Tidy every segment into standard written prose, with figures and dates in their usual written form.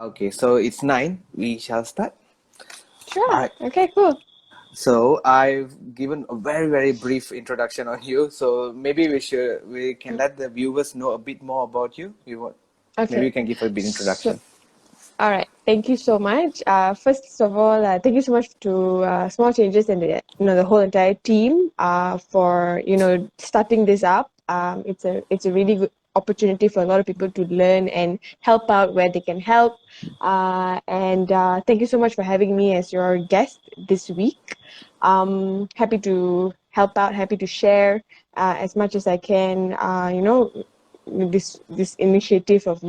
Okay, so it's 9. We shall start. All Sure. right. Okay, cool. So I've given a very, very brief introduction on you. So maybe we can let the viewers know a bit more about you. Maybe you Okay. can give a bit So, introduction. all right. Thank you so much. First of all, thank you so much to Small Changes and the whole entire team for starting this up. It's a really good opportunity for a lot of people to learn and help out where they can help. And thank you so much for having me as your guest this week. Happy to help out. Happy to share as much as I can. This initiative of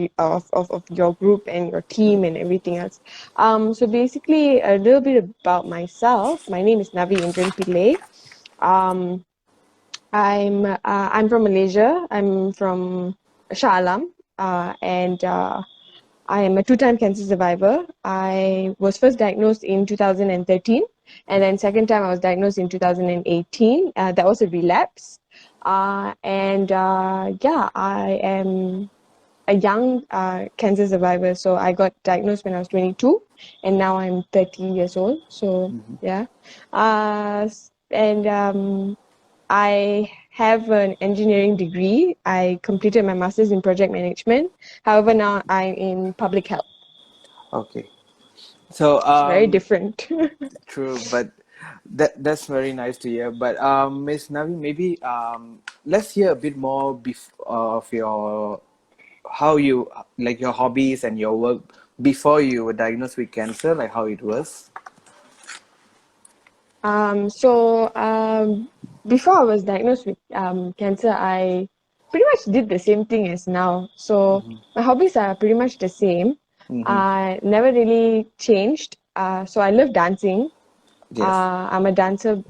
your group and your team and everything else. So basically, a little bit about myself. My name is Navi Indran Pillai. Um, I'm from Malaysia. I'm from Shah Alam, and I am a two-time cancer survivor. I was first diagnosed in 2013, and then second time I was diagnosed in 2018. That was a relapse. And I am a young cancer survivor. So I got diagnosed when I was 22, and now I'm 30 years old. So Mhm. yeah, and I have an engineering degree. I completed my master's in project management. However, now I'm in public health. Okay. So It's very different. true, but that's very nice to hear. But Miss Navi, maybe let's hear a bit more of your how you like your hobbies and your work before you were diagnosed with cancer, like how it was. So before I was diagnosed with cancer, I pretty much did the same thing as now. So Mm-hmm. my hobbies are pretty much the same. Mm-hmm. I never really changed. So I love dancing. Yes. I'm a dancer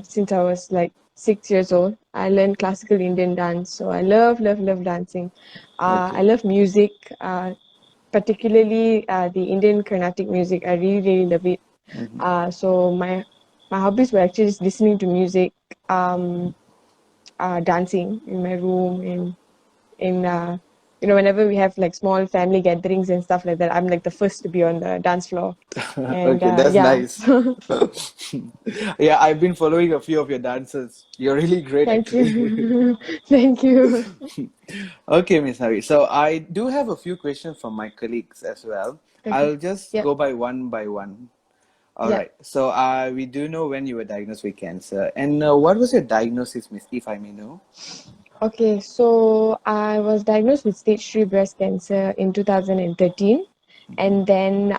since I was like 6 years old. I learned classical Indian dance, so I love dancing. I Okay. love music, particularly the Indian Carnatic music. I really love it. Mm-hmm. So my hobbies were actually just listening to music, um, dancing in my room, in whenever we have like small family gatherings and stuff like that. I'm like the first to be on the dance floor, and Okay, that's yeah. nice. Yeah, I've been following a few of your dances. You're really great, Thank actually. you, thank you. Okay, Miss Hari. So I do have a few questions from my colleagues as well. Okay. I'll just Yep. go by one. All Yep. right. So we do know when you were diagnosed with cancer, and what was your diagnosis, Miss, if I may know? Okay, so I was diagnosed with stage 3 breast cancer in 2013. And then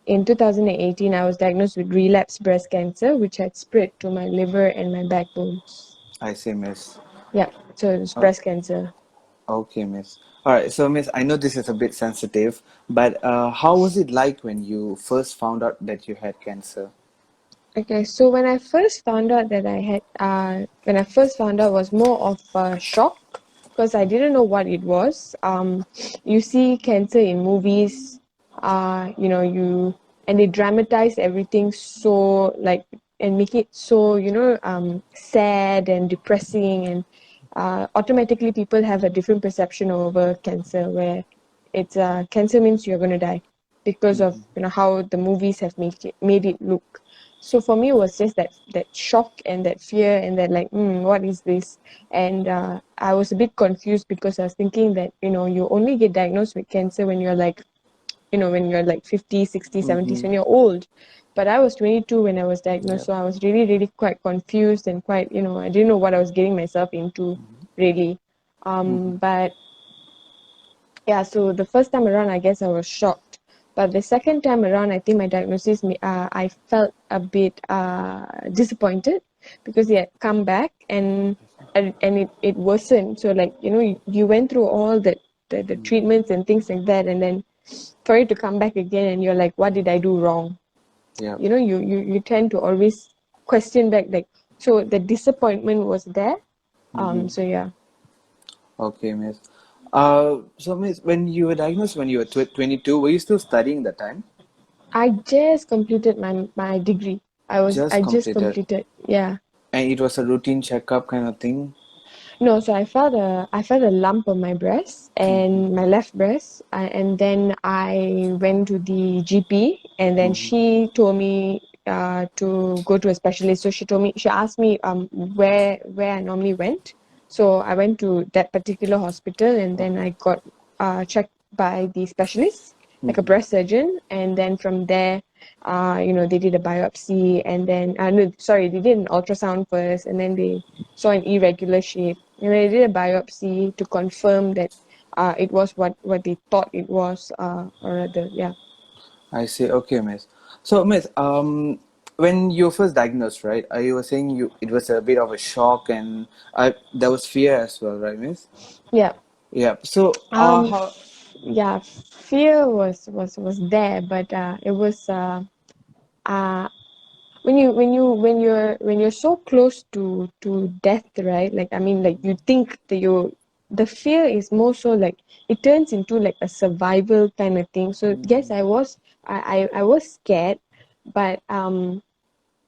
in 2018, I was diagnosed with relapsed breast cancer, which had spread to my liver and my backbones. I say, Miss. Yeah, so it's Uh, breast cancer. okay, Miss. All right. So, Miss, I know this is a bit sensitive, but how was it like when you first found out that you had cancer? Okay, so when I first found out when I first found out was more of a shock because I didn't know what it was. You see cancer in movies, and they dramatize everything so like and make it so sad and depressing, and automatically people have a different perception over cancer where it's cancer means you're going to die because of Mhm. how the movies have made it look. So for me, it was just that shock and that fear and that like, what is this? And I was a bit confused because I was thinking that you only get diagnosed with cancer when you're like, when you're like 50, 60, 70s, Mhm. when you're old. But I was 22 when I was diagnosed, Yeah. so I was really, really quite confused and quite, I didn't know what I was getting myself into, really. Mhm. But yeah, so the first time around, I guess I was shocked. But the second time around, I think my diagnosis, I felt a bit disappointed because it had come back and it worsened. So like, you went through all the treatments and things like that, and then for it to come back again, and you're like, what did I do wrong? Yeah. You tend to always question back, like, so the disappointment was there. Mhm. So yeah. Okay, Miss. So Miss, when you were diagnosed when you were 22, were you still studying that time? I just completed my degree. I Just just completed, completed. Yeah. and it was a routine checkup kind of thing. No, so I felt a lump on my breast and my left breast, and then I went to the GP, and then she told me to go to a specialist. So she asked me where I normally went. So I went to that particular hospital, and then I got checked by the specialist, like a breast surgeon, and then from there, they did a biopsy, and then no, sorry, they did an ultrasound first, and then they saw an irregular shape, and they did a biopsy to confirm that it was what they thought it was, or rather, yeah. I see. Okay, miss. So, miss, when you were first diagnosed, right? You were saying it was a bit of a shock, and there was fear as well, right, miss? Yeah. Yeah. So, Um, how? yeah, fear was there, but it was uh when you're so close to death, right? Like, I mean, like, you think that the fear is more so like it turns into like a survival kind of thing. So yes, I was scared, but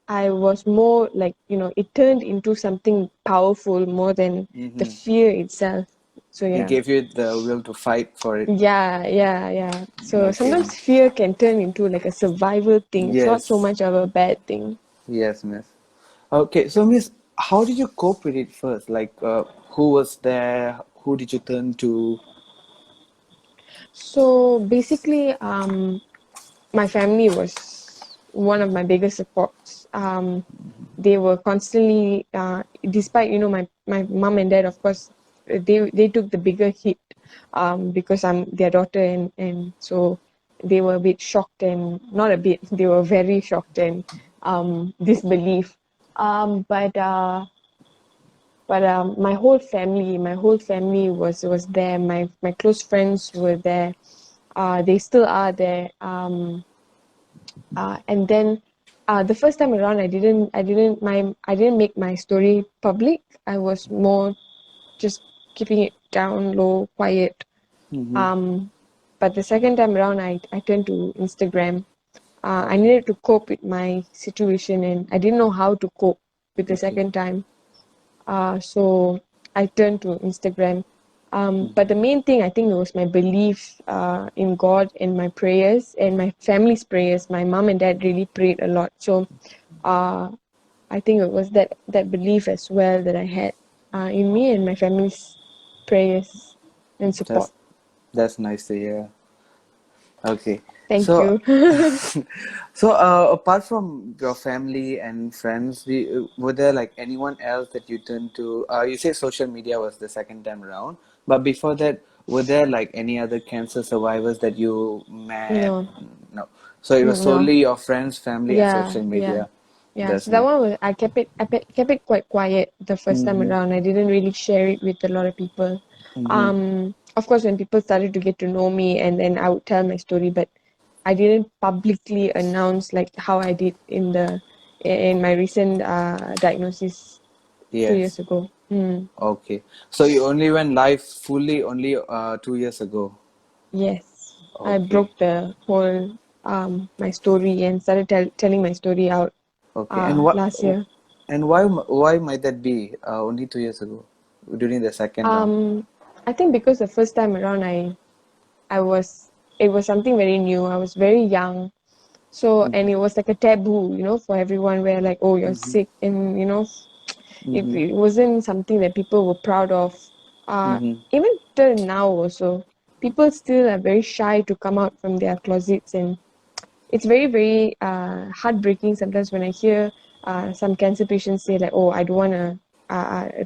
I was more like, it turned into something powerful more than the Mm-hmm. fear itself. So It yeah. gave you the will to fight for it. Yeah, yeah, yeah. So Okay. sometimes fear can turn into like a survival thing. It's not so Yes. much of a bad thing. Yes, miss. Okay. So, miss, how did you cope with it first? Like, who was there? Who did you turn to? So basically, my family was one of my biggest supports. They were constantly, despite my mom and dad, of course, they took the bigger hit, because I'm their daughter, and so they were a bit shocked, and not a bit, they were very shocked and disbelief. But my whole family was there. My close friends were there. They still are there. And then the first time around, I didn't make my story public. I was more just keeping it down low, quiet. Mm-hmm. Um, but the second time around, I turned to Instagram. I Okay. needed to cope with my situation, and I didn't know how to cope with the Okay. second time. So I turned to Instagram. But the main thing, I think, it was my belief in God and my prayers and my family's prayers. My mom and dad really prayed a lot. So uh, I think it was that belief as well that I had in me and my family's prayers and support. That's that's nice to hear. Okay. Thank So, you. so apart from your family and friends, were there like anyone else that you turned to? You say social media was the second time around, but before that, were there like any other cancer survivors that you met? No, No. So it was no. solely your friends, family, and Yeah, social yeah. media. Yeah, That's so that nice. one was I kept it quite quiet the first time Mm-hmm. around. I didn't really share it with a lot of people. Mm-hmm. Of course, when people started to get to know me, and then I would tell my story, but I didn't publicly announce like how I did in my recent diagnosis 2 years Yes. ago. Okay. So you only went live fully only 2 years ago. Yes, I Okay. broke the whole my story and started telling my story out Okay, and what last year. and why might that be? Only 2 years ago, during the second round. Um, I think because the first time around, I was it was something very new. I was very young, so, and it was like a taboo, for everyone, where like, oh, you're Mm-hmm. sick, and it, Mm-hmm. it wasn't something that people were proud of. Mm-hmm. Even till now also, people still are very shy to come out from their closets, and it's very, very heartbreaking sometimes when I hear some cancer patients say like, "Oh, I don't want to."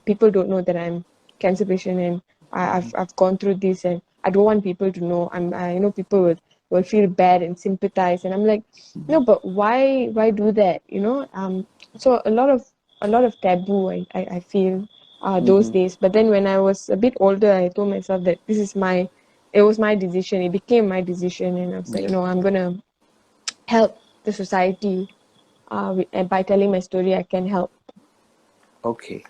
People don't know that I'm cancer patient, and I've gone through this, and I don't want people to know. I know people will feel bad and sympathize, and I'm like, no, but why do that? So a lot of taboo, I feel those Mm-hmm. days. But then when I was a bit older, I told myself that it was my decision. It became my decision, and I was like, Yeah. no, I'm gonna help the society, and by telling my story, I can help. Okay.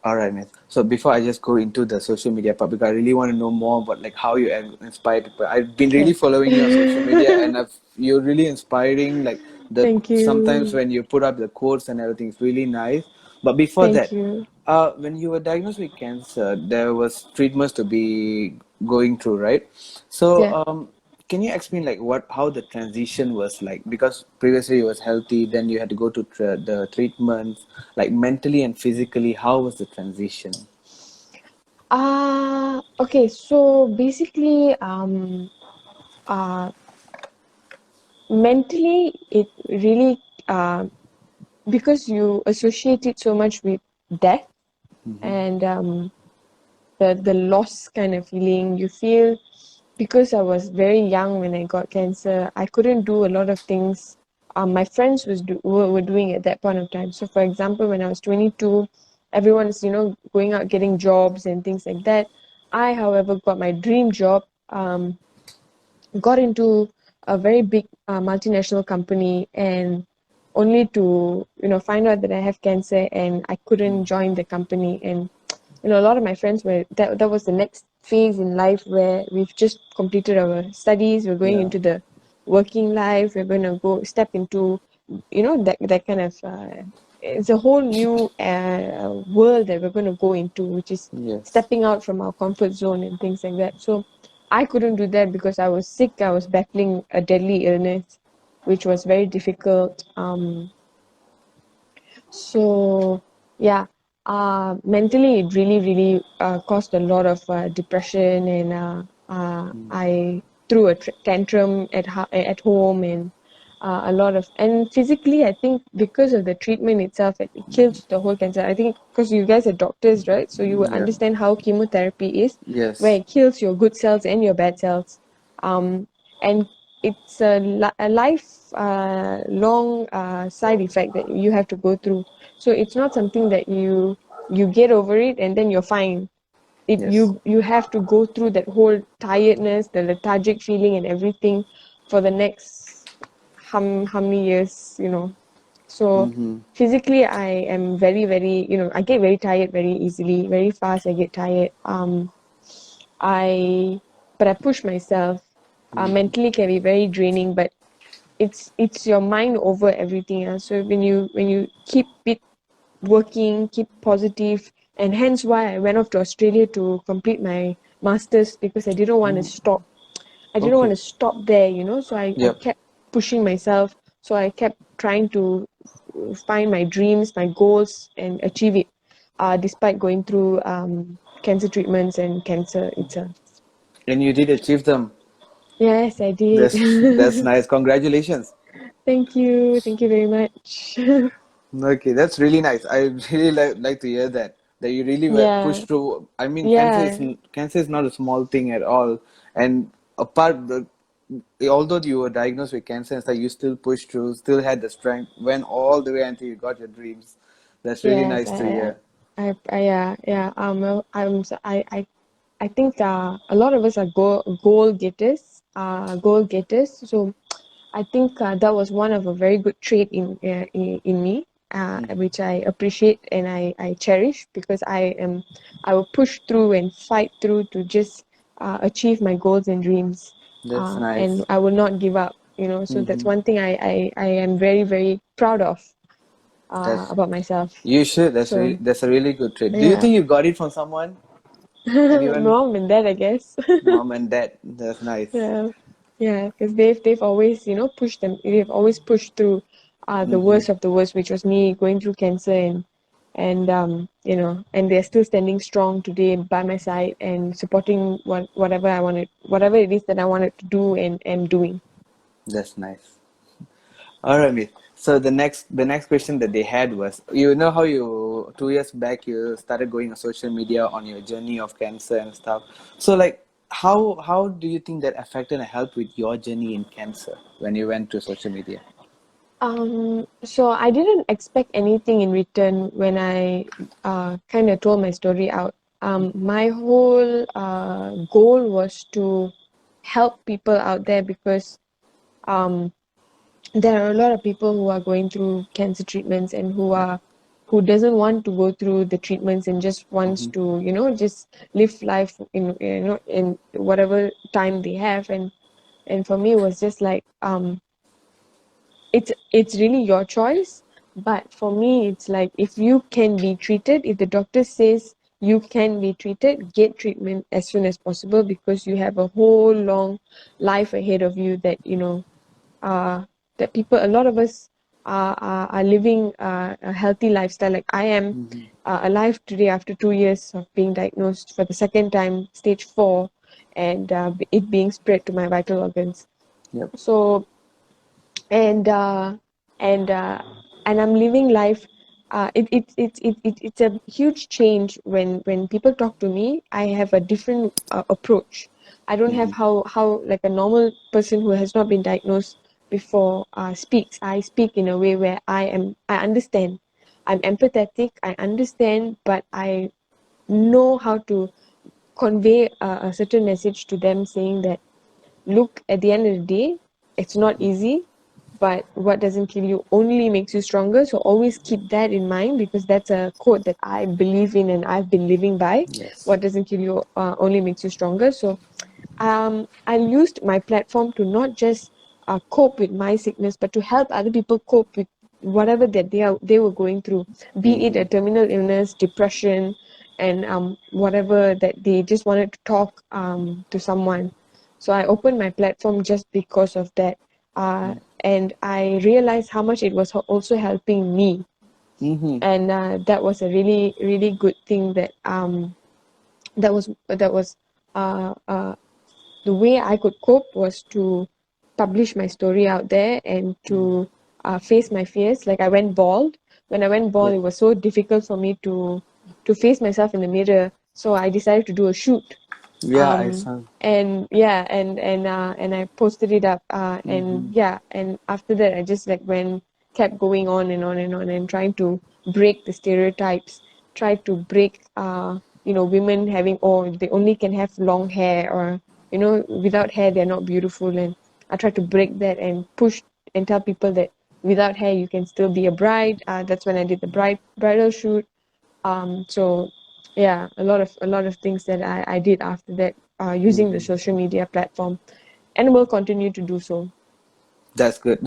All right, miss. So before I just go into the social media part, because I really want to know more about like how you inspire people. I've been really Sure. following you on social media, and you're really inspiring. Like the Thank sometimes you. when you put up the quotes and everything, it's really nice. But before Thank that, you. when you were diagnosed with cancer, there was treatments to be going through, right? So, Yeah. can you explain like how the transition was like? Because previously you was healthy, then you had to go to the treatments, like mentally and physically. How was the transition? Okay, so basically, mentally, it really, because you associate it so much with death and the loss kind of feeling, you feel because I was very young when I got cancer, I couldn't do a lot of things my friends were doing at that point of time. So, for example, when I was 22, everyone's going out getting jobs and things like that. I, however, got my dream job. Got into a very big multinational company, and only to find out that I have cancer and I couldn't join the company. And a lot of my friends were that was the next phase in life where we've just completed our studies, we're going Yeah. into the working life, we're going to go step into that kind of it's a whole new world that we're going to go into, which is Yes. stepping out from our comfort zone and things like that. So I couldn't do that because I was sick. I was battling a deadly illness, which was very difficult. So yeah, mentally it really, really caused a lot of depression, and I threw a tantrum at home, and a lot of, and physically I think because of the treatment itself, it kills the whole cancer. I think because you guys are doctors, right? So you will Yeah. understand how chemotherapy is, where Yes. it kills your good cells and your bad cells. And it's a life long side effect that you have to go through. So it's not something that you get over it and then you're fine. It Yes. you have to go through that whole tiredness, the lethargic feeling and everything for the next how many years. So Mm-hmm. physically I am very, very, I get very tired very easily, very fast I get tired. I but I push myself. Mentally can be very draining, but it's your mind over everything else. So when you keep it working, keep positive, and hence why I went off to Australia to complete my masters, because I didn't want to stop. I didn't want Okay. to stop there. So I Yep. kept pushing myself. So I kept trying to find my dreams, my goals, and achieve it, despite going through cancer treatments and cancer itself. And you did achieve them. Yes, I did. That's nice. Congratulations. Thank you. Thank you very much. Okay, that's really nice. I really like to hear that you really were Yeah. pushed through. I mean, Yeah. cancer is not a small thing at all. And apart the although you were diagnosed with cancer and stuff, you still pushed through, still had the strength, went all the way until you got your dreams. That's really Yes. nice to hear. Yeah. Yeah. I think a lot of us are goal getters. Goal getters. So I think that was one of a very good trait in me, which I appreciate and I cherish, because I will push through and fight through to just achieve my goals and dreams, That's and nice. I will not give up. So that's one thing I am very, very proud of That's about myself. you should. So That's a really good trait. Do you yeah, think you got it from someone? Anyone? mom and dad, I guess. Mom and dad. That's nice. Yeah, yeah, because they've always pushed them. They've always pushed through the worst of the worst, which was me going through cancer, and they're still standing strong today by my side and supporting whatever I wanted, whatever it is that I wanted to do and am doing. That's nice. All right, Miss. So the next question that they had was, you know how you 2 years back you started going on social media on your journey of cancer and stuff. So like how do you think that affected and helped with your journey in cancer when you went to social media? So I didn't expect anything in return when I kind of told my story out. My whole goal was to help people out there, because um, there are a lot of people who are going through cancer treatments and Yep. who doesn't want to go through the treatments and just wants to just live life in whatever time they have. And for me it was just like, it's really your choice, But for me, it's like if you can be treated, if the doctor says you can be treated, get treatment as soon as possible because you have a whole long life ahead of you that, uh, that people, a lot of us are living a healthy lifestyle. Like I am Mm-hmm. alive today after 2 years of being diagnosed for the second time, stage 4, and it being spread to my vital organs. Yep. So and and uh, and I'm living life. It's a huge change when people talk to me. I have a different approach. I don't have Mm-hmm. how like a normal person who has not been diagnosed before speaks. I speak in a way where I understand. I'm empathetic. I understand, but I know how to convey a certain message to them, saying that look, at the end of the day, it's not easy, but what doesn't kill you only makes you stronger. So always keep that in mind because that's a quote that I believe in and I've been living by. Yes. What doesn't kill you only makes you stronger. So I used my platform to not just cope with my sickness, but to help other people cope with whatever that they were going through, be it Mm-hmm. a terminal illness, depression, and whatever that they just wanted to talk to someone. So I opened my platform just because of that, and I realized how much it was also helping me, Mm-hmm. and that was a really really good thing that was the way I could cope was to publish my story out there and to face my fears. Like I went bald. When I went bald, Yep. it was so difficult for me to face myself in the mirror. So I decided to do a shoot. Yeah, I Um, saw. and yeah, and I posted it up. And Mm-hmm. yeah, and after that, I just like kept going on and on and on and trying to break the stereotypes. Try to break women having, oh, they only can have long hair, or without hair they're not beautiful. And I try to break that and push and tell people that without hair you can still be a bride. That's when I did the bridal shoot. So yeah, a lot of things that I did after that, using the social media platform, and will continue to do so. That's good.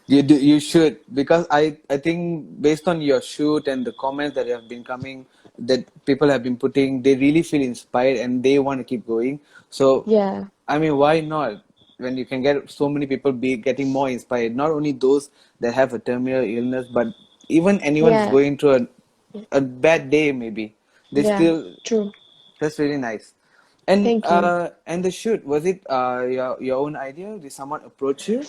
You should, because I think based on your shoot and the comments that have been coming, that people have been putting, they really feel inspired and they want to keep going. So Yeah, I mean, why not? When you can get so many people be getting more inspired, not only those that have a terminal illness, but even anyone who's yeah, going through a bad day, maybe they yeah. still. True. That's really nice. Thank you. And the shoot, was it your own idea? Did someone approach you?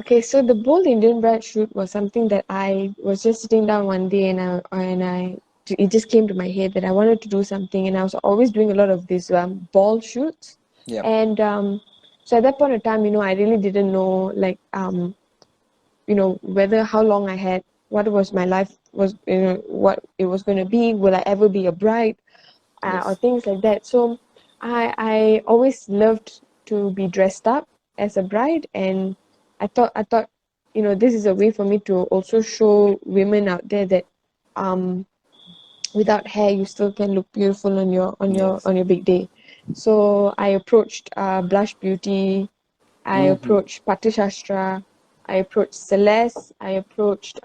Okay, so the bold Indian bride shoot was something that I was just sitting down one day, and it just came to my head that I wanted to do something, and I was always doing a lot of these ball shoots, Yep. and so at that point of time, I really didn't know, like, whether how long I had, what was my life was, what it was going to be, will I ever be a bride, or Yes. things like that. So I always loved to be dressed up as a bride, and I thought this is a way for me to also show women out there that um without hair you still can look beautiful on your on your Yes. on your big day. So I approached Blush Beauty, I Mm-hmm. approached Patishastra, I approached Celeste, I approached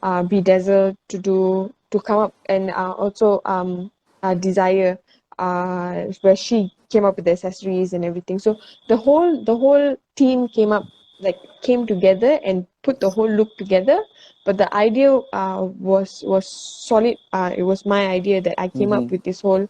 Bedazzle to come up, and also Desire, where she came up with the accessories and everything. So the whole team came together and put the whole look together. But the idea was solid. It was my idea that I came up Mm-hmm. with this whole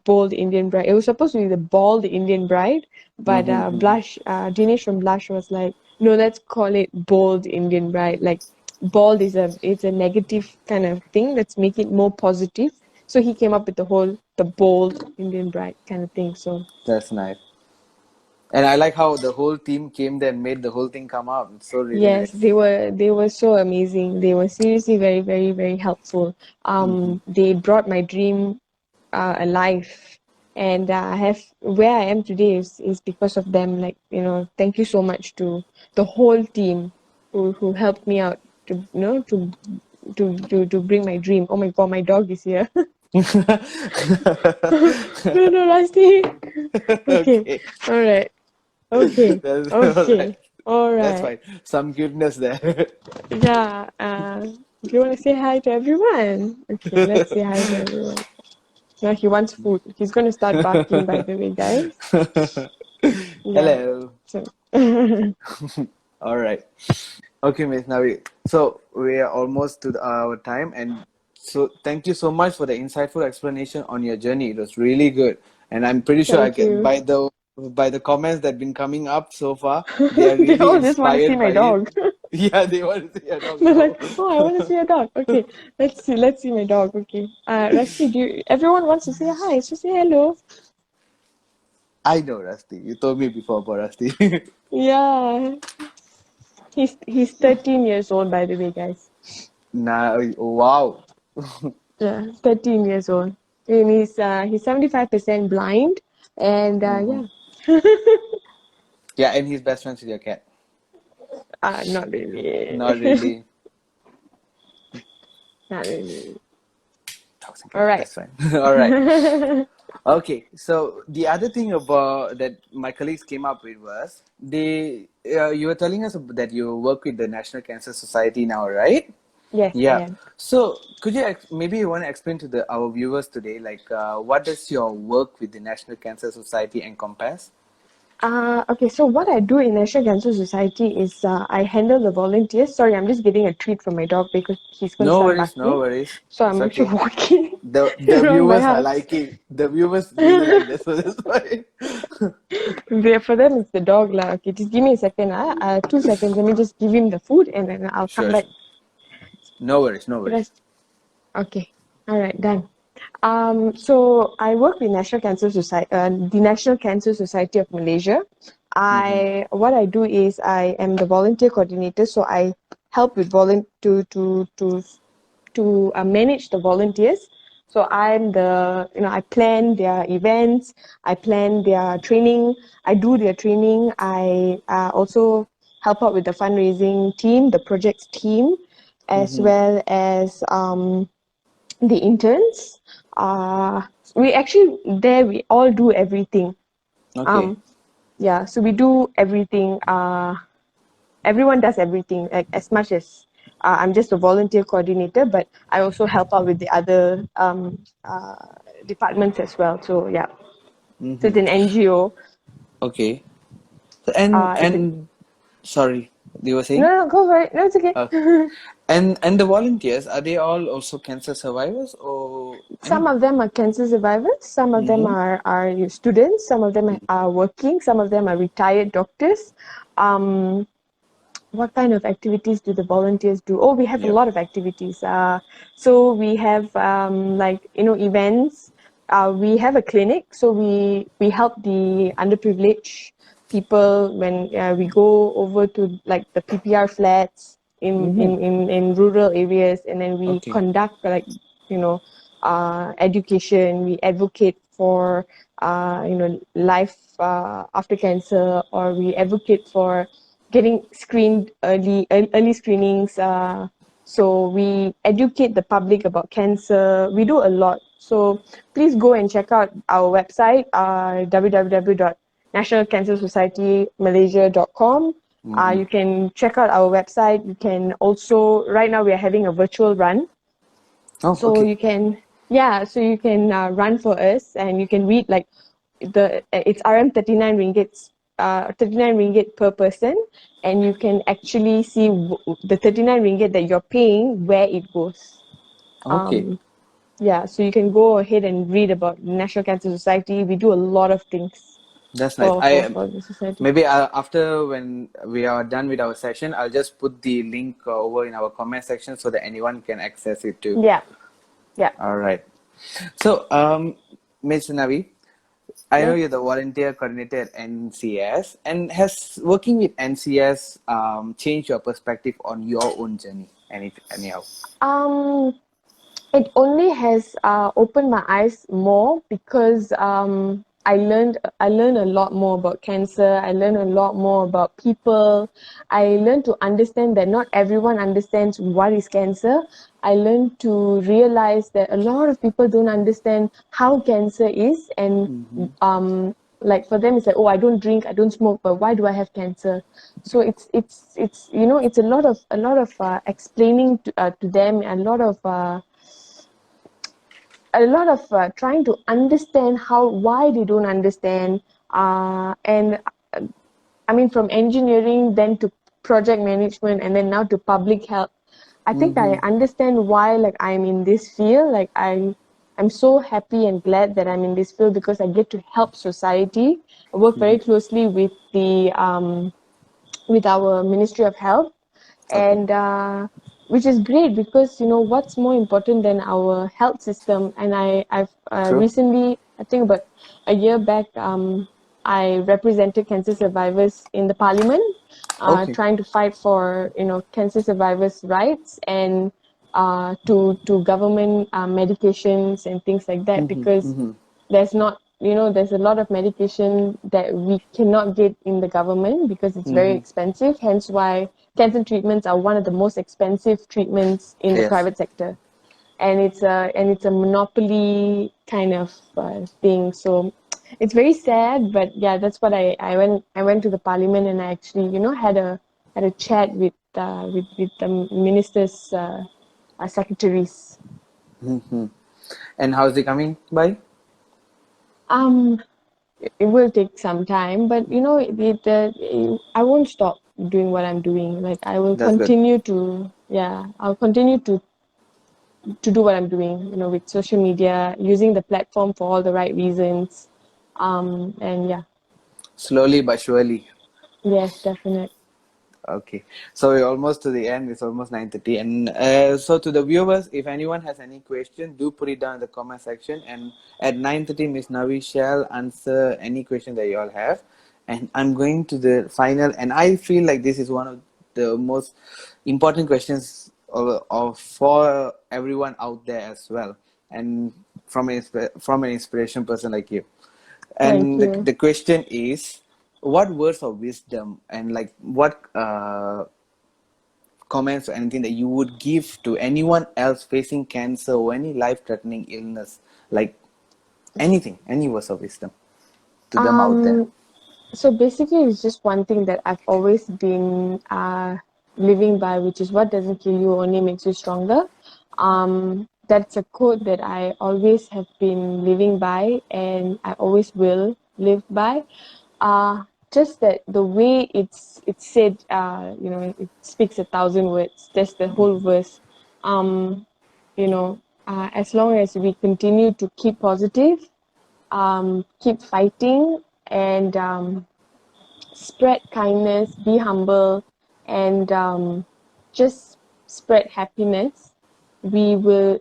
bold Indian bride. It was supposed to be the bald Indian bride, but Mm-hmm. Mm-hmm. Blush, Dinesh from Blush was like, no, let's call it bold Indian bride. Like bald is a negative kind of thing. Let's make it more positive. So he came up with the bold Indian bride kind of thing. So That's nice. And I like how the whole team came there and made the whole thing come out. It's so really yes, nice. they were so amazing. They were seriously very, very, very helpful. Mm-hmm. They brought my dream alive, and I have where I am today is because of them. Like, thank you so much to the whole team who helped me out to to bring my dream. Oh my God, my dog is here. No, Rusty. Okay, Okay. all right. Okay, That's all okay. right. All That's right. fine. Some cuteness there. Yeah. Do you want to say hi to everyone? Okay, let's say hi to everyone. Now he wants food. He's going to start barking, by the way, guys. Yeah. Hello. So, All right. Okay, Miss Navi. So we are almost to our time, and so thank you so much for the insightful explanation on your journey. It was really good, and I'm pretty sure I thank get you. by the comments that been coming up so far, they are They really all just want to see inspired my by it. dog. Yeah, they want to see a dog They're now. like, oh, I want to see a dog. Okay, let's see. Let's see my dog. Okay. Rusty, everyone wants to say hi. So say hello. I know, Rusty. You told me before about Rusty. Yeah. He's 13 years old, by the way, guys. Now, wow. Yeah, 13 years old. And he's 75% blind. And Hmm. yeah. Yeah, and he's best friends with your cat. Not Not really. really. Not really. Dogs and All cats. right. That's fine. All right. Okay, so the other thing about that my colleagues came up with was you were telling us that you work with the National Cancer Society now, right? Yes, I Yeah. am. So could you maybe you want to explain to our viewers today, like what does your work with the National Cancer Society encompass? Okay, so what I do in National Cancer Society is I handle the volunteers. Sorry, I'm just getting a treat from my dog because he's going to No start worries, no barking. worries. So It's I'm actually okay. walking The around my viewers are house. liking. The viewers really like this, so that's why. For them, it's the dog. Lah. Okay, just give me a second. 2 seconds. Let me just give him the food and then I'll come Sure, back. sure. No worries, no worries. Rest. Okay. All right, done. So I work with National Cancer Society, the National Cancer Society of Malaysia. Mm-hmm. What I do is I am the volunteer coordinator, so I help with to manage the volunteers. So I'm I plan their events, I plan their training, I do their training. I also help out with the fundraising team, the projects team, as Mm-hmm. well as the interns. We actually there we all do everything. Okay. Um, yeah, so we do everything. Everyone does everything, like as much as I'm just a volunteer coordinator, but I also help out with the other departments as well. So yeah, so it's Mm-hmm. an NGO. Okay. So, and It's a and sorry, you were no, saying? no, go for it. No, it's okay. Uh, and the volunteers, are they all also cancer survivors or Some of them are cancer survivors. Some of them Mm-hmm. are students. Some of them are working. Some of them are retired doctors. Um, what kind of activities do the volunteers do? Oh, we have a Yep. lot of activities. So we have events. We have a clinic, so we help the underprivileged people when we go over to like the PPR flats Mm-hmm. in rural areas, and then we Okay. conduct you know education. We advocate for life after cancer, or we advocate for getting screened early screenings. So we educate the public about cancer. We do a lot. So please go and check out our website, www.nationalcancersocietymalaysia.com. Mm-hmm. You can check out our website. You can also, right now we are having a virtual run. Oh, So okay. you can, yeah, so you can run for us and you can read like it's RM 39 ringgit, 39 ringgit per person, and you can actually see the 39 ringgit that you're paying where it goes. Okay. Um, yeah, so you can go ahead and read about National Cancer Society. We do a lot of things That's nice. for the society. Maybe after when we are done with our session, I'll just put the link over in our comment section so that anyone can access it too. Yeah, yeah, All right. So, Ms. Navi, I know yeah. you're the volunteer coordinator at NCS, and has working with NCS changed your perspective on your own journey? Anyhow. Um, it only has opened my eyes more because I learned a lot more about cancer. I learned a lot more about people. I learned to understand that not everyone understands what is cancer. I learned to realize that a lot of people don't understand how cancer is, and Mm-hmm. Like for them, it's like, oh, I don't drink, I don't smoke, but why do I have cancer? So it's it's a lot of explaining to them, a lot of trying to understand how why they don't understand, and I mean, from engineering, then to project management, and then now to public health. I think I Mm-hmm. understand why, like, I'm in this field. Like, I'm so happy and glad that I'm in this field because I get to help society. I work very closely with our Ministry of Health, Okay. and which is great because what's more important than our health system. And I've True. recently, I think about a year back, I represented cancer survivors in the parliament, Okay. trying to fight for cancer survivors' rights, and to government medications and things like that, Mm-hmm. because Mm-hmm. there's not there's a lot of medication that we cannot get in the government because it's very Mm-hmm. expensive, hence why cancer treatments are one of the most expensive treatments in the Yes. private sector, and it's a monopoly kind of thing. So it's very sad, but yeah, that's what I went to the parliament, and I actually had a chat with the ministers, secretaries. Mm-hmm. And how's it coming by? um it will take some time, but I won't stop doing what I'm doing. Like, I will That's good. continue to, yeah, I'll continue to do what I'm doing, with social media, using the platform for all the right reasons. And yeah, Slowly but surely. yes, definite. Okay, so we're almost to the end. It's almost 9:30, and so to the viewers, if anyone has any question, do put it down in the comment section. And at 9:30, Miss Navi shall answer any question that you all have. And I'm going to the final, and I feel like this is one of the most important questions of for everyone out there as well, and from an inspiration person like you. Thank And you. the question is, what words of wisdom and like what comments or anything that you would give to anyone else facing cancer or any life-threatening illness, like anything, any words of wisdom to them out there? um So basically, it's just one thing that I've always been living by, which is, what doesn't kill you only makes you stronger. That's a quote that I always have been living by, and I always will live by. Just that the way it's said, it speaks a thousand words. That's the whole verse. Um, as long as we continue to keep positive, keep fighting, and spread kindness, be humble, and just spread happiness. We will,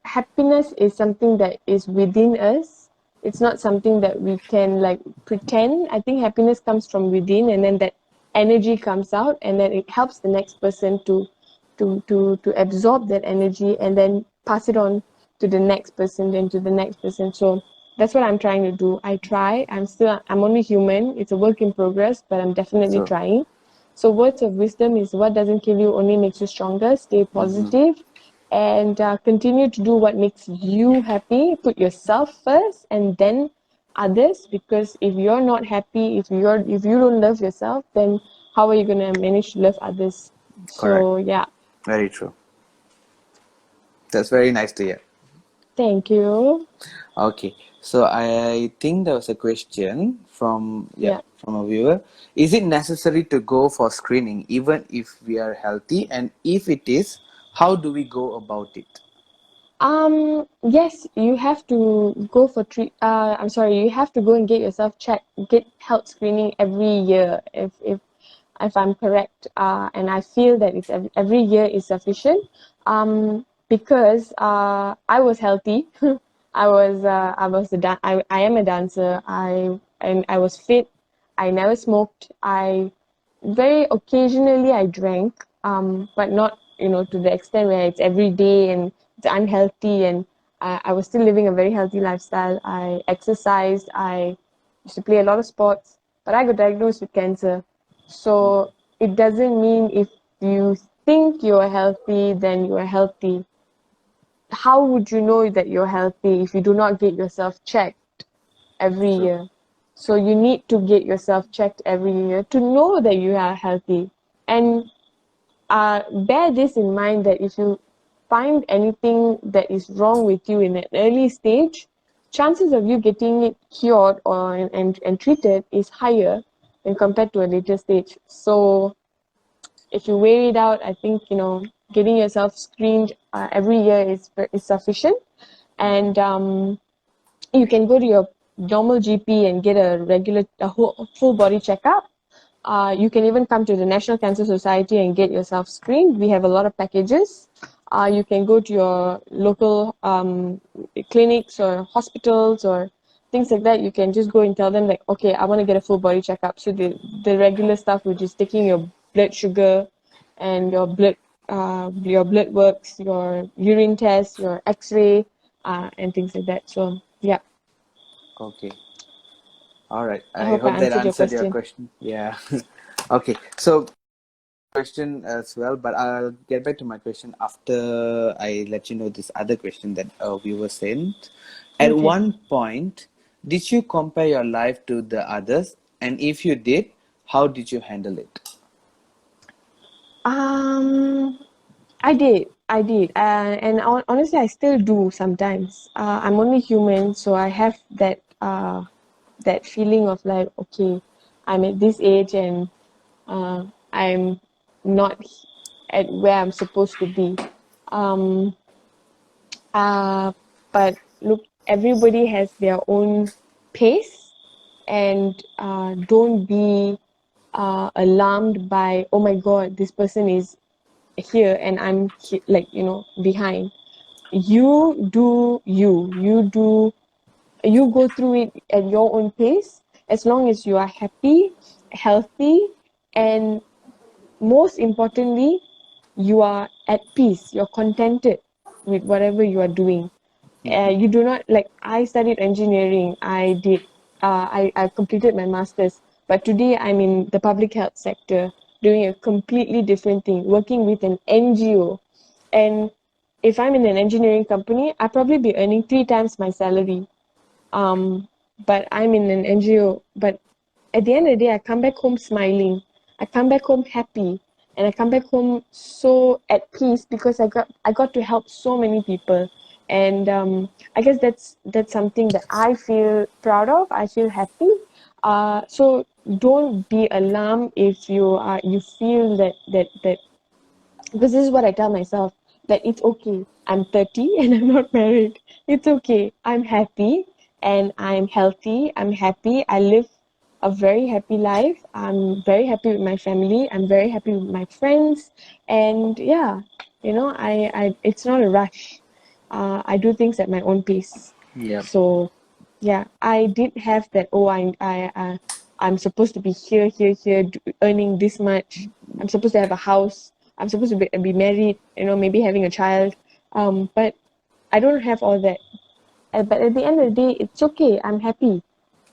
happiness is something that is within us. It's not something that we can, like, pretend. I think happiness comes from within, and then that energy comes out, and then it helps the next person to absorb that energy, and then pass it on to the next person, then to the next person. So that's what I'm trying to do. I'm only human. It's a work in progress, but I'm definitely So, trying. So words of wisdom is, what doesn't kill you only makes you stronger. Stay positive, and continue to do what makes you happy. Put yourself first, and then others. Because if you're not happy, if you don't love yourself, then how are you gonna manage to love others? correct. So yeah, Very true. That's very nice to hear. thank you. Okay, so I think there was a question from, yeah, Yeah. from a viewer. Is it necessary to go for screening even if we are healthy? And if it is, how do we go about it? Yes, you have to go for I'm sorry, you have to go and get yourself checked, get health screening every year, if I'm correct. And I feel that it's every year is sufficient. Because I was healthy. I am a dancer. I was fit. I never smoked. I very occasionally I drank, but not to the extent where it's every day and it's unhealthy. And I was still living a very healthy lifestyle. I exercised. I used to play a lot of sports, but I got diagnosed with cancer. So it doesn't mean if you think you're healthy, then you're healthy. How would you know that you're healthy if you do not get yourself checked every True. year? So you need to get yourself checked every year to know that you are healthy. And bear this in mind that if you find anything that is wrong with you in an early stage, chances of you getting it cured or and treated is higher when compared to a later stage. So if you weigh it out, I think getting yourself screened every year is sufficient, and you can go to your normal GP and get a whole full body checkup. You can even come to the National Cancer Society and get yourself screened. We have a lot of packages. You can go to your local clinics or hospitals or things like that. You can just go and tell them like, okay, I want to get a full body checkup. So the regular stuff, which is taking your blood sugar and your blood works, your urine test, your X-ray, and things like that. So yeah, Okay. All right. I I hope I hope that answered your answered your question. question. Yeah. Okay. So question as well, but I'll get back to my question after I let you know this other question that we were sent. At Okay. one point, did you compare your life to the others? And if you did, how did you handle it? Um, I did, and honestly, I still do sometimes. I'm only human, so I have that feeling of like, okay, I'm at this age and I'm not at where I'm supposed to be. Um, uh, but look, everybody has their own pace, and don't be alarmed by, oh my God, this person is here and like behind. You do you go through it at your own pace, as long as you are happy, healthy, and most importantly, you are at peace, you're contented with whatever you are doing. Mm-hmm. You do not, like, I studied engineering. I completed my master's, but today I'm in the public health sector doing a completely different thing, working with an NGO. And if I'm in an engineering company, I'd probably be earning three times my salary. Um, but I'm in an NGO. But at the end of the day, I come back home smiling. I come back home happy, and I come back home so at peace because I got to help so many people. And I guess that's something that I feel proud of. I feel happy. So don't be alarmed if you feel that because this is what I tell myself, that it's okay. I'm 30 and I'm not married. It's okay. I'm happy and I'm healthy. I'm happy. I live a very happy life. I'm very happy with my family. I'm very happy with my friends. And yeah, I it's not a rush. I do things at my own pace. Yep. So yeah, I did have that. Oh, I'm supposed to be here, earning this much. I'm supposed to have a house. I'm supposed to be married. Maybe having a child. But I don't have all that. But at the end of the day, it's okay. I'm happy,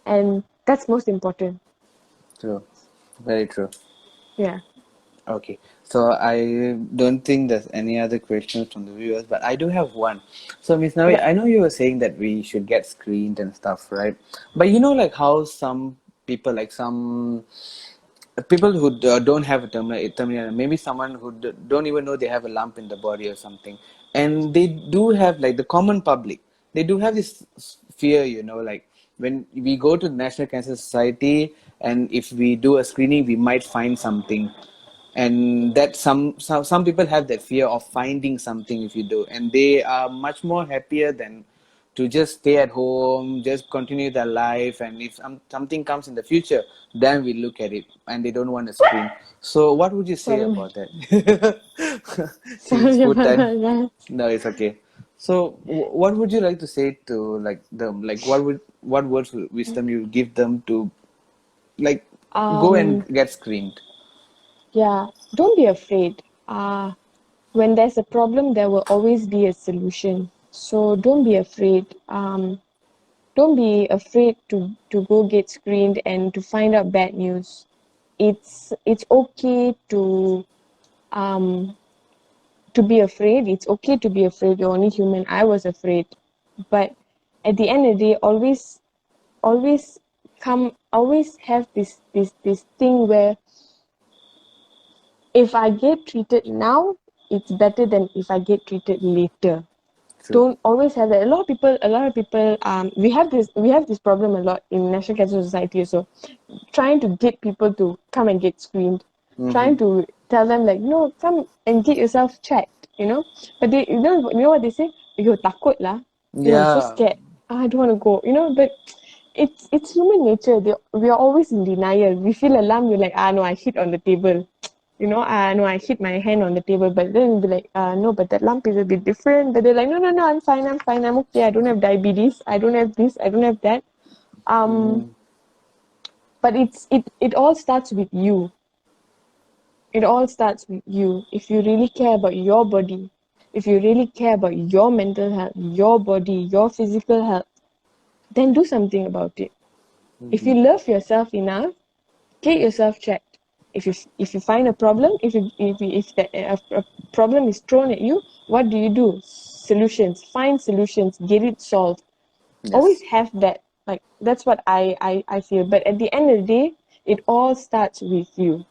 and that's most important. True. Very true. Yeah. Okay, so I don't think there's any other questions from the viewers, but I do have one. So, Miss Navi, Yep. I know you were saying that we should get screened and stuff, right? But you know, like how some people, like some people who don't have a terminal, maybe someone who don't even know they have a lump in the body or something, and they do have like the common public, they do have this fear, like when we go to the National Cancer Society, and if we do a screening, we might find something, and that some people have that fear of finding something if you do, and they are much more happier than to just stay at home, just continue their life, and if something comes in the future, then we look at it, and they don't want to screen. So what would you say Sorry, about that? See, it's sorry food about time. that, guys. No, it's okay. So what would you like to say to like them, like what words of wisdom you give them to like go and Um. get screened? Yeah. Don't be afraid. When there's a problem, there will always be a solution. So don't be afraid. Don't be afraid to go get screened and to find out bad news. It's okay um to be afraid. It's okay to be afraid. You're only human. I was afraid, but at the end of the day, always always have this thing where if I get treated now, it's better than if I get treated later. True. Don't always have that. A lot of people we have this problem a lot in National Cancer Society. So trying to get people to come and get screened, Mm-hmm. trying to tell them like, no, come and get yourself checked. But they, you know what they say? Yo, takut lah. Yo, so Yeah. scared. I don't want to go. But it's human nature. We are always in denial. We feel alarmed. We're like, no, I hit on the table. No, I hit my hand on the table, but then we'll be like, no, but that lump is a bit different. But they're like, no, no, no, I'm fine, I'm okay. I don't have diabetes. I don't have this. I don't have that. Um, Mm-hmm. but it all starts with you. It all starts with you. If you really care about your body, if you really care about your mental health, your body, your physical health, then do something about it. If Mm-hmm. you love yourself enough, get yourself checked. If you find a problem, if a problem is thrown at you, what do? Solutions. Find solutions. Get it solved. Always Yes. have that. Like that's what I feel. But at the end of the day, it all starts with you.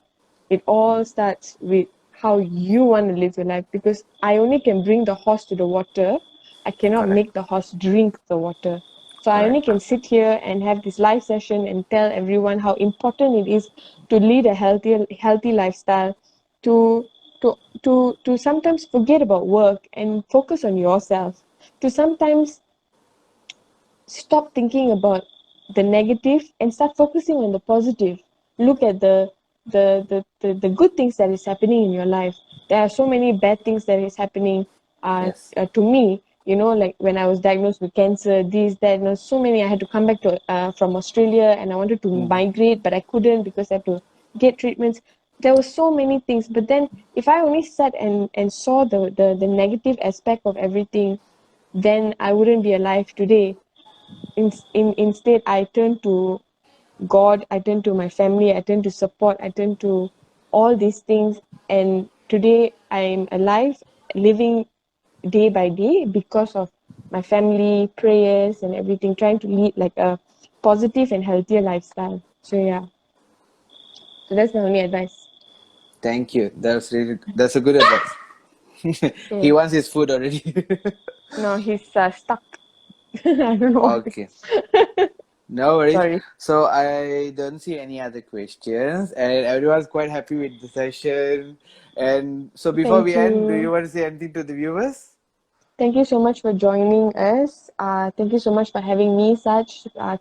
It all starts with how you want to live your life, because I only can bring the horse to the water. I cannot Correct. make the horse drink the water. So I only Correct. can sit here and have this live session and tell everyone how important it is to lead a healthy lifestyle, to to to sometimes forget about work and focus on yourself, to sometimes stop thinking about the negative and start focusing on the positive. Look at the good things that is happening in your life. There are so many bad things that is happening Yes. to me. Like when I was diagnosed with cancer, this, that, so many. I had to come back to from Australia, and I wanted to Mm-hmm. migrate, but I couldn't because I had to get treatments. There were so many things, but then if I only sat and saw the negative aspect of everything, then I wouldn't be alive today. Instead, I turn to God, I turn to my family, I turn to support, I turn to all these things. And today I'm alive, living day by day because of my family, prayers, and everything, trying to lead like a positive and healthier lifestyle. So, yeah, so that's my only advice. Thank you. That's a good advice. He Okay. wants his food already. No, he's stuck. I don't know why. Okay. No worries. Sorry. So I don't see any other questions, and everyone's quite happy with the session. And so before Thank we end, do you you. want to say anything to the viewers? Thank you so much for joining us. Thank you so much for having me, Sach,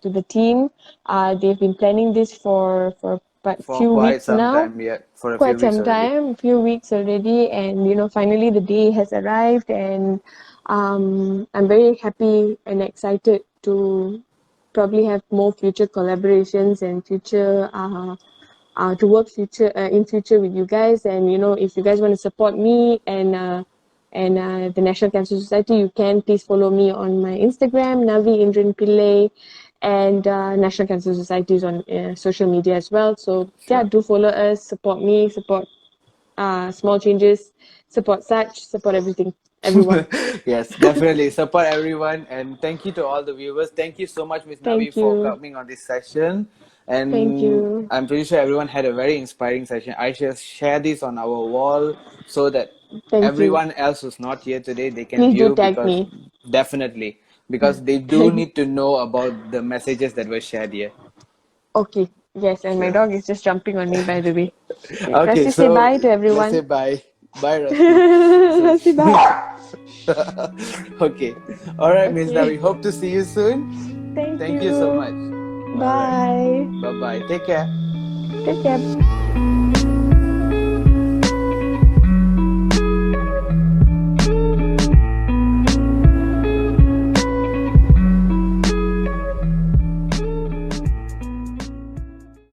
to the team. They've been planning this for a For few quite weeks some now, time yet, for a few quite weeks some already. time, a few weeks already, and finally the day has arrived, and I'm very happy and excited to probably have more future collaborations and future to work in future with you guys. And if you guys want to support me and the National Cancer Society, you can please follow me on my Instagram, Navi Indran Pillai, and National Cancer Society is on social media as well. So yeah, Sure. do follow us, support me, support small changes, support Sach, support everyone. Yes, definitely. Support everyone. And thank you to all the viewers. Thank you so much, Miss Navi, Thank for you. coming on this session. Thank And you. I'm pretty sure everyone had a very inspiring session. I shall share this on our wall so that Thank you. everyone else who's not here today, they can Please do view, tag because me. definitely, because they do need to know about the messages that were shared here. Okay. Yes, and my Sure. dog is just jumping on me, by the way. Okay, let's Okay, just say so bye to let's say everyone. bye. Bye, Rusty. So, Let's say bye. okay. All right, Miss Okay. Navi. Hope to see you soon. Thank Thank you so you. much. All right. Bye. Bye bye. Take care. Take care.